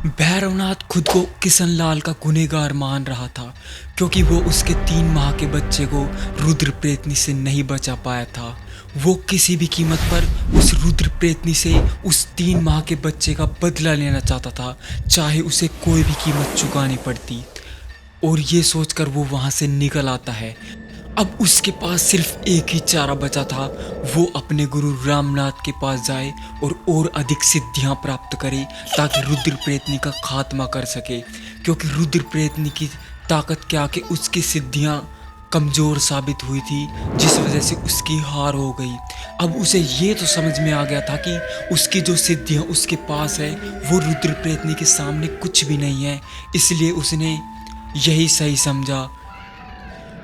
भैरवनाथ खुद को किशनलाल का गुनहगार मान रहा था क्योंकि वो उसके 3 माह के बच्चे को रुद्र प्रेतनी से नहीं बचा पाया था। वो किसी भी कीमत पर उस रुद्र प्रेतनी से उस 3 माह के बच्चे का बदला लेना चाहता था, चाहे उसे कोई भी कीमत चुकानी पड़ती। और ये सोचकर वो वहाँ से निकल आता है। अब उसके पास सिर्फ एक ही चारा बचा था, वो अपने गुरु रामनाथ के पास जाए और अधिक सिद्धियां प्राप्त करे ताकि रुद्र प्रेतनी का खात्मा कर सके। क्योंकि रुद्र प्रेतनी की ताकत के आगे उसकी सिद्धियां कमज़ोर साबित हुई थी, जिस वजह से उसकी हार हो गई। अब उसे ये तो समझ में आ गया था कि उसकी जो सिद्धियां उसके पास है वो रुद्र प्रेतनी के सामने कुछ भी नहीं है, इसलिए उसने यही सही समझा।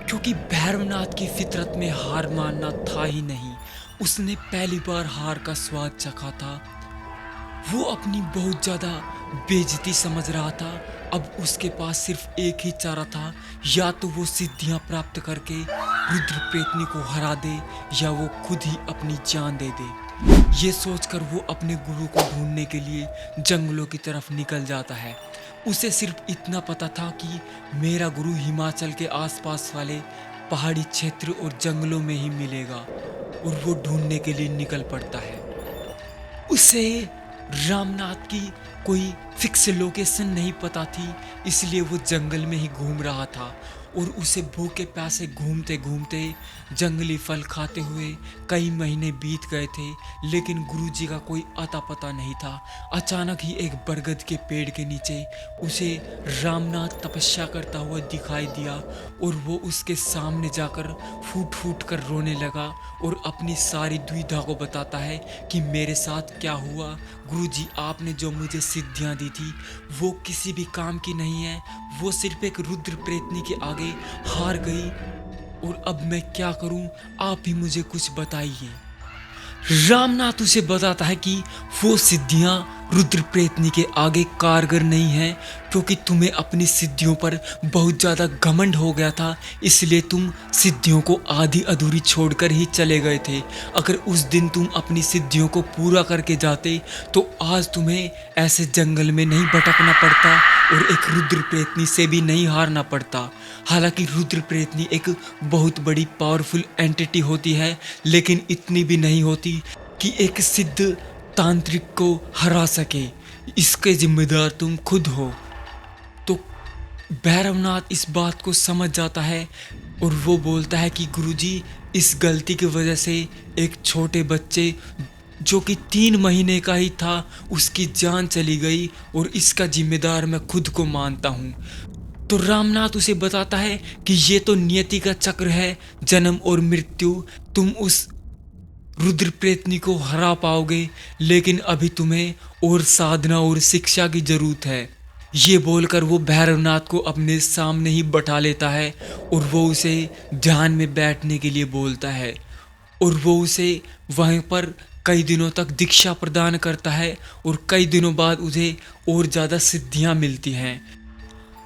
क्योंकि भैरवनाथ की फितरत में हार मानना था ही नहीं, उसने पहली बार हार का स्वाद चखा था। वो अपनी बहुत ज़्यादा बेइज्जती समझ रहा था। अब उसके पास सिर्फ एक ही चारा था, या तो वो सिद्धियां प्राप्त करके रुद्र प्रेतनी को हरा दे या वो खुद ही अपनी जान दे दे। ये सोचकर वो अपने गुरु को ढूंढने के लिए जंगलों की तरफ निकल जाता है। उसे सिर्फ इतना पता था कि मेरा गुरु हिमाचल के आसपास वाले पहाड़ी क्षेत्र और जंगलों में ही मिलेगा, और वो ढूंढने के लिए निकल पड़ता है। उसे रामनाथ की कोई फिक्स लोकेशन नहीं पता थी, इसलिए वो जंगल में ही घूम रहा था। और उसे भूखे प्यासे घूमते घूमते जंगली फल खाते हुए कई महीने बीत गए थे, लेकिन गुरुजी का कोई अता पता नहीं था। अचानक ही एक बरगद के पेड़ के नीचे उसे रामनाथ तपस्या करता हुआ दिखाई दिया, और वो उसके सामने जाकर फूट फूट कर रोने लगा और अपनी सारी दुविधा को बताता है कि मेरे साथ क्या हुआ। गुरुजी, आपने जो मुझे सिद्धियां दी थी वो किसी भी काम की नहीं है, वो सिर्फ एक रुद्र प्रेतनी के आगे हार गई, और अब मैं क्या करूं, आप ही मुझे कुछ बताइए। रामनाथ उसे बताता है कि वो सिद्धियां रुद्र प्रेतनी के आगे कारगर नहीं है, क्योंकि तुम्हें अपनी सिद्धियों पर बहुत ज़्यादा घमंड हो गया था, इसलिए तुम सिद्धियों को आधी अधूरी छोड़कर ही चले गए थे। अगर उस दिन तुम अपनी सिद्धियों को पूरा करके जाते तो आज तुम्हें ऐसे जंगल में नहीं भटकना पड़ता और एक रुद्र प्रेतनी से भी नहीं हारना पड़ता। हालांकि रुद्र प्रेतनी एक बहुत बड़ी पावरफुल एंटिटी होती है, लेकिन इतनी भी नहीं होती कि एक सिद्ध तांत्रिक को हरा सके। इसके जिम्मेदार तुम खुद हो। तो भैरवनाथ इस बात को समझ जाता है और वो बोलता है कि गुरुजी, इस गलती की वजह से एक छोटे बच्चे जो कि 3 महीने का ही था उसकी जान चली गई, और इसका जिम्मेदार मैं खुद को मानता हूँ। तो रामनाथ उसे बताता है कि ये तो नियति का चक्र है, जन्म और मृत्यु। तुम उस रुद्र प्रेतनी को हरा पाओगे, लेकिन अभी तुम्हें और साधना और शिक्षा की जरूरत है। ये बोलकर वो भैरवनाथ को अपने सामने ही बैठा लेता है और वो उसे ध्यान में बैठने के लिए बोलता है, और वो उसे वहीं पर कई दिनों तक दीक्षा प्रदान करता है, और कई दिनों बाद उसे और ज़्यादा सिद्धियां मिलती हैं।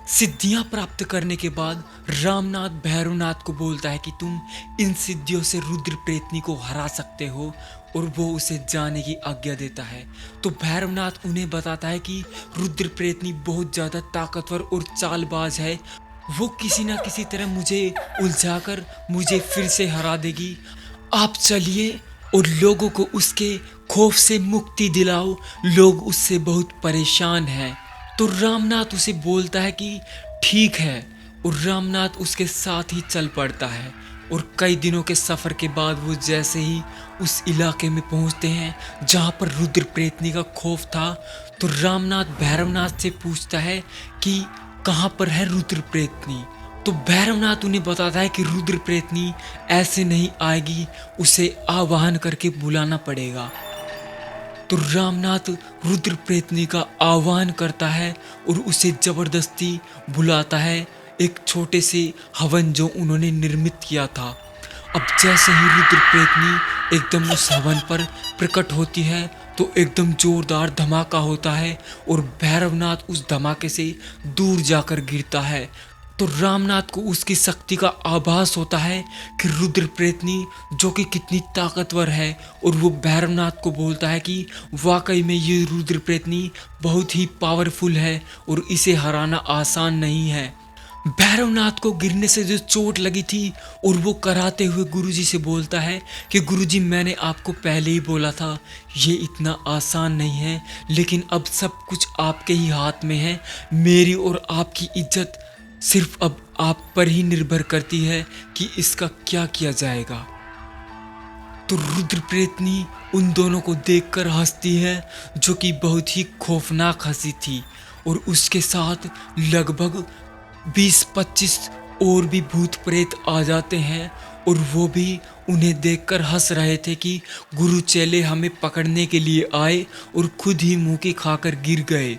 सिद्धियां प्राप्त करने के बाद रामनाथ भैरवनाथ को बोलता है कि तुम इन सिद्धियों से रुद्र प्रेतनी को हरा सकते हो, और वो उसे जाने की आज्ञा देता है। तो भैरवनाथ उन्हें बताता है कि रुद्र प्रेतनी बहुत ज़्यादा ताकतवर और चालबाज है, वो किसी ना किसी तरह मुझे उलझाकर मुझे फिर से हरा देगी। आप चलिए और लोगों को उसके खौफ से मुक्ति दिलाओ, लोग उससे बहुत परेशान हैं। तो रामनाथ उसे बोलता है कि ठीक है, और रामनाथ उसके साथ ही चल पड़ता है। और कई दिनों के सफ़र के बाद वो जैसे ही उस इलाके में पहुंचते हैं जहां पर रुद्र प्रेतनी का खौफ था, तो रामनाथ भैरवनाथ से पूछता है कि कहां पर है रुद्र प्रेतनी। तो भैरवनाथ उन्हें बताता है कि रुद्र प्रेतनी ऐसे नहीं आएगी, उसे आवाहन करके बुलाना पड़ेगा। तो रामनाथ रुद्र प्रेतनी का आह्वान करता है और उसे जबरदस्ती बुलाता है एक छोटे से हवन जो उन्होंने निर्मित किया था। अब जैसे ही रुद्र प्रेतनी एकदम उस हवन पर प्रकट होती है तो एकदम जोरदार धमाका होता है, और भैरवनाथ उस धमाके से दूर जाकर गिरता है। तो रामनाथ को उसकी शक्ति का आभास होता है कि रुद्र प्रेतनी जो कि कितनी ताकतवर है, और वो भैरवनाथ को बोलता है कि वाकई में ये रुद्र प्रेतनी बहुत ही पावरफुल है और इसे हराना आसान नहीं है। भैरवनाथ को गिरने से जो चोट लगी थी, और वो कराते हुए गुरुजी से बोलता है कि गुरुजी मैंने आपको पहले ही बोला था ये इतना आसान नहीं है, लेकिन अब सब कुछ आपके ही हाथ में है। मेरी और आपकी इज्जत सिर्फ अब आप पर ही निर्भर करती है कि इसका क्या किया जाएगा। तो रुद्र प्रेतनी उन दोनों को देखकर हंसती है, जो कि बहुत ही खौफनाक हंसी थी, और उसके साथ लगभग 20-25 और भी भूत प्रेत आ जाते हैं, और वो भी उन्हें देखकर हंस रहे थे कि गुरु चेले हमें पकड़ने के लिए आए और खुद ही मुंह की खाकर गिर गए।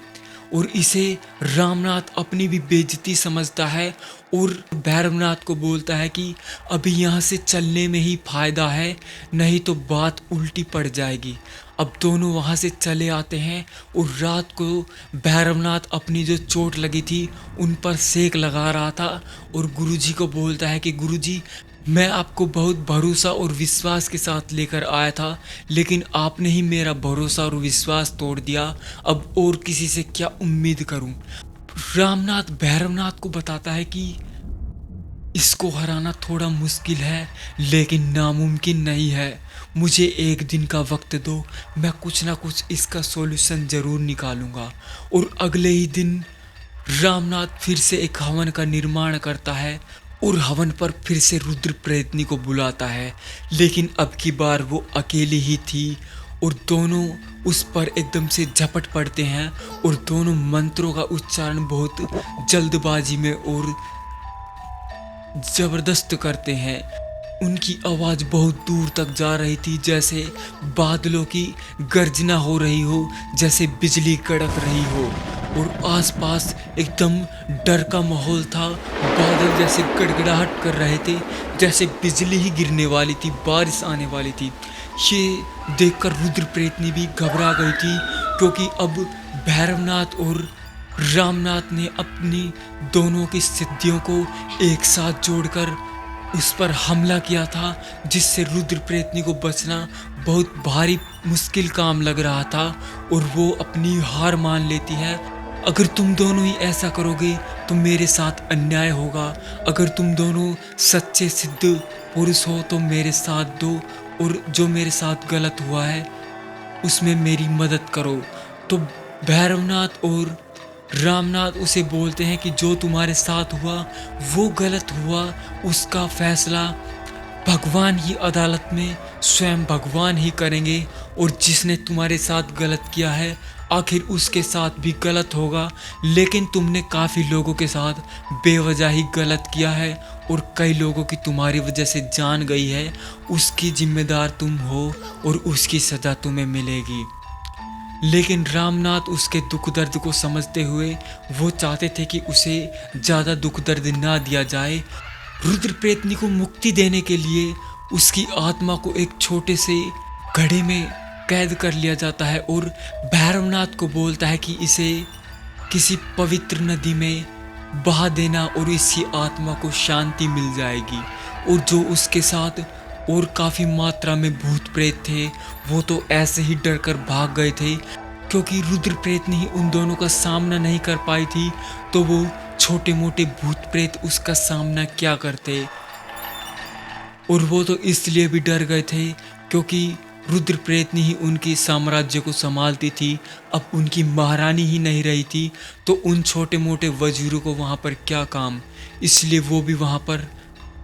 और इसे रामनाथ अपनी भी बेइज्जती समझता है, और भैरवनाथ को बोलता है कि अभी यहाँ से चलने में ही फायदा है, नहीं तो बात उल्टी पड़ जाएगी। अब दोनों वहाँ से चले आते हैं, और रात को भैरवनाथ अपनी जो चोट लगी थी उन पर सेक लगा रहा था, और गुरुजी को बोलता है कि गुरुजी मैं आपको बहुत भरोसा और विश्वास के साथ लेकर आया था, लेकिन आपने ही मेरा भरोसा और विश्वास तोड़ दिया। अब और किसी से क्या उम्मीद करूं। रामनाथ भैरवनाथ को बताता है कि इसको हराना थोड़ा मुश्किल है, लेकिन नामुमकिन नहीं है। मुझे एक दिन का वक्त दो, मैं कुछ ना कुछ इसका सॉल्यूशन ज़रूर निकालूंगा। और अगले ही दिन रामनाथ फिर से एक हवन का निर्माण करता है, और हवन पर फिर से रुद्र प्रेतनी को बुलाता है, लेकिन अब की बार वो अकेली ही थी, और दोनों उस पर एकदम से झपट पड़ते हैं, और दोनों मंत्रों का उच्चारण बहुत जल्दबाजी में और जबरदस्त करते हैं। उनकी आवाज बहुत दूर तक जा रही थी, जैसे बादलों की गर्जना हो रही हो, जैसे बिजली कड़क रही हो, और आसपास एकदम डर का माहौल था। बादल जैसे गड़गड़ाहट कर रहे थे, जैसे बिजली ही गिरने वाली थी, बारिश आने वाली थी। ये देखकर रुद्र प्रेतनी भी घबरा गई थी, क्योंकि अब भैरवनाथ और रामनाथ ने अपनी दोनों की सिद्धियों को एक साथ जोड़कर उस पर हमला किया था, जिससे रुद्र प्रेतनी को बचना बहुत भारी मुश्किल काम लग रहा था, और वो अपनी हार मान लेती है। अगर तुम दोनों ही ऐसा करोगे तो मेरे साथ अन्याय होगा। अगर तुम दोनों सच्चे सिद्ध पुरुष हो तो मेरे साथ दो, और जो मेरे साथ गलत हुआ है उसमें मेरी मदद करो। तो भैरवनाथ और रामनाथ उसे बोलते हैं कि जो तुम्हारे साथ हुआ वो गलत हुआ, उसका फैसला भगवान ही अदालत में स्वयं भगवान ही करेंगे, और जिसने तुम्हारे साथ गलत किया है आखिर उसके साथ भी गलत होगा। लेकिन तुमने काफ़ी लोगों के साथ बेवजह ही गलत किया है, और कई लोगों की तुम्हारी वजह से जान गई है, उसकी जिम्मेदार तुम हो, और उसकी सज़ा तुम्हें मिलेगी। लेकिन रामनाथ उसके दुख दर्द को समझते हुए वो चाहते थे कि उसे ज़्यादा दुख दर्द ना दिया जाए। रुद्र प्रेतनी को मुक्ति देने के लिए उसकी आत्मा को एक छोटे से घड़े में कैद कर लिया जाता है, और भैरवनाथ को बोलता है कि इसे किसी पवित्र नदी में बहा देना, और इसकी आत्मा को शांति मिल जाएगी। और जो उसके साथ और काफ़ी मात्रा में भूत प्रेत थे वो तो ऐसे ही डर कर भाग गए थे, क्योंकि रुद्र प्रेतनी ही उन दोनों का सामना नहीं कर पाई थी, तो वो छोटे मोटे भूत प्रेत उसका सामना क्या करते। और वो तो इसलिए भी डर गए थे क्योंकि रुद्र प्रेतनी ही उनकी साम्राज्य को संभालती थी, अब उनकी महारानी ही नहीं रही थी, तो उन छोटे मोटे वजीरों को वहाँ पर क्या काम। इसलिए वो भी वहाँ पर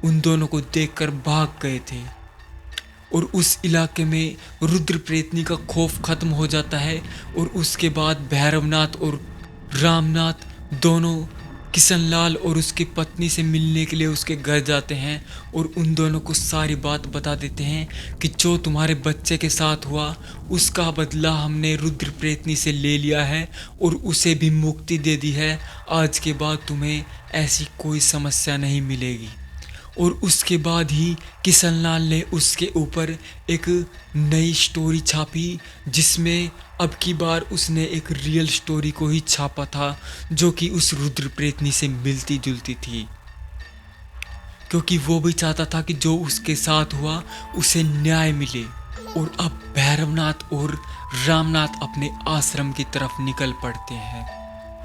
उन दोनों को देखकर भाग गए थे। और उस इलाके में रुद्र प्रेतनी का खौफ खत्म हो जाता है, और उसके बाद भैरवनाथ और रामनाथ दोनों किशनलाल और उसकी पत्नी से मिलने के लिए उसके घर जाते हैं, और उन दोनों को सारी बात बता देते हैं कि जो तुम्हारे बच्चे के साथ हुआ उसका बदला हमने रुद्र प्रेतनी से ले लिया है, और उसे भी मुक्ति दे दी है। आज के बाद तुम्हें ऐसी कोई समस्या नहीं मिलेगी। और उसके बाद ही किशनलाल ने उसके ऊपर एक नई स्टोरी छापी, जिसमें अब की बार उसने एक रियल स्टोरी को ही छापा था, जो कि उस रुद्र प्रेतनी से मिलती जुलती थी, क्योंकि वो भी चाहता था कि जो उसके साथ हुआ उसे न्याय मिले। और अब भैरवनाथ और रामनाथ अपने आश्रम की तरफ निकल पड़ते हैं।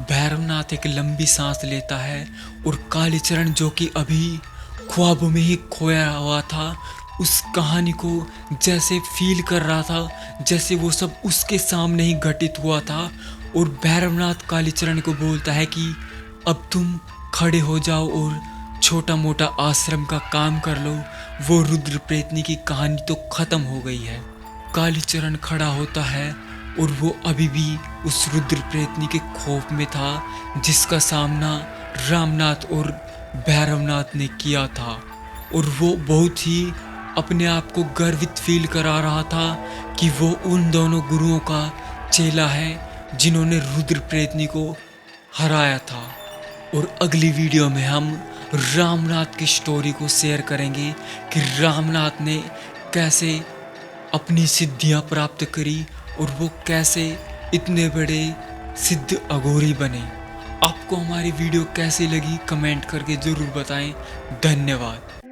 भैरवनाथ एक लंबी सांस लेता है और कालीचरण, जो कि अभी ख्वाबों में ही खोया हुआ था, उस कहानी को जैसे फील कर रहा था जैसे वो सब उसके सामने ही घटित हुआ था। और भैरवनाथ कालीचरण को बोलता है कि अब तुम खड़े हो जाओ और छोटा मोटा आश्रम का काम कर लो, वो रुद्र प्रेतनी की कहानी तो खत्म हो गई है। कालीचरण खड़ा होता है और वो अभी भी उस रुद्र प्रेतनी के खौफ में था, जिसका सामना रामनाथ और भैरवनाथ ने किया था। और वो बहुत ही अपने आप को गर्वित फील करा रहा था कि वो उन दोनों गुरुओं का चेला है जिन्होंने रुद्र प्रेतनी को हराया था। और अगली वीडियो में हम रामनाथ की स्टोरी को शेयर करेंगे कि रामनाथ ने कैसे अपनी सिद्धियां प्राप्त करी और वो कैसे इतने बड़े सिद्ध अघोरी बने। आपको हमारी वीडियो कैसी लगी कमेंट करके ज़रूर बताएं। धन्यवाद।